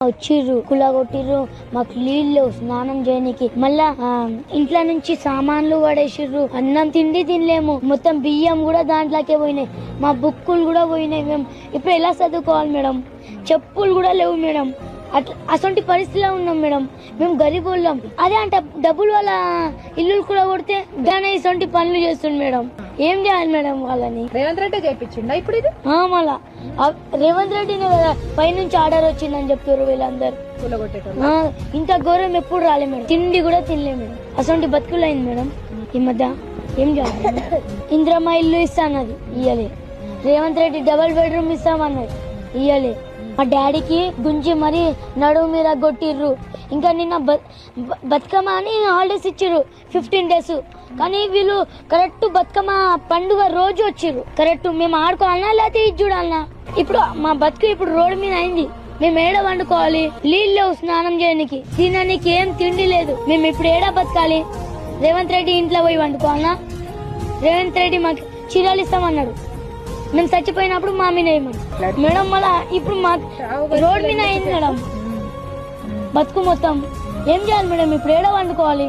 వచ్చిర్రు కులగొట్టిర్రు, మాకు నీళ్ళు స్నానం చేయనికి, మళ్ళా ఇంట్లో నుంచి సామాన్లు పడేసిర్రు, అన్నం తిండి తినలేము, మొత్తం బియ్యం కూడా దాంట్లోకే పోయినాయి, మా బుక్కులు కూడా పోయినాయి. మేము ఇప్పుడు ఎలా చదువుకోవాలి మేడం? చెప్పులు కూడా లేవు మేడం. అట్లా అసొంటి పరిస్థితిలో ఉన్నాం మేడం. మేము గరీబ్ వాళ్ళం. అదే అంటే డబ్బులు వాళ్ళ ఇల్లు కూడా కొడితే దాని ఇసొంటి పనులు చేస్తుంది మేడం. ఏం చేయాలి మేడం వాళ్ళని? రేవంత్ రెడ్డి చేయించిండా ఇప్పుడు ఇది? మళ్ళా రేవంత్ రెడ్డిని కదా పైనుంచి ఆర్డర్ వచ్చిందని చెప్తారు వీళ్ళందరూ. ఇంత ఘోరం ఎప్పుడు రాలే మేడం. తిండి కూడా తినలే మేడం. అసొంటి బతుకులు అయింది మేడం ఈ మధ్య. ఏం చేయాలి? ఇంద్రమ్మ ఇల్లు ఇస్తానది ఇయ్యలే. రేవంత్ రెడ్డి డబుల్ బెడ్రూమ్ ఇస్తామన్నది ఇయ్యలే. మా డాడీకి గుంజి మరి నడుము మీద కొట్టిర్రు. ఇంకా నిన్న బతుకమ్మ అని హాలిడేస్ ఇచ్చిర్రు 15 days. కానీ వీళ్ళు కరెక్ట్ బతుకమ్మ పండుగ రోజు వచ్చిర్రు. కరెక్ట్ మేము ఆడుకోవాలన్నా లేకపోతే ఇది చూడాలన్నా? ఇప్పుడు మా బతుకు ఇప్పుడు రోడ్డు మీద అయింది. మేము ఏడ వండుకోవాలి? నీళ్ళు లేవు స్నానం చేయడానికి, తినడానికి ఏం తిండి లేదు. మేము ఇప్పుడు ఏడా బతకాలి? రేవంత్ రెడ్డి ఇంట్లో పోయి వండుకోవాలన్నా? రేవంత్ రెడ్డి మాకు చీరలు ఇస్తామన్నాడు. మేము చచ్చిపోయినప్పుడు మా మీద వేయమని మేడం. మళ్ళా ఇప్పుడు మా రోడ్ మీద అయింది మేడం బతుకు మొత్తం. ఏం చేయాలి మేడం? ఇప్పుడు ఏడ వండుకోవాలి?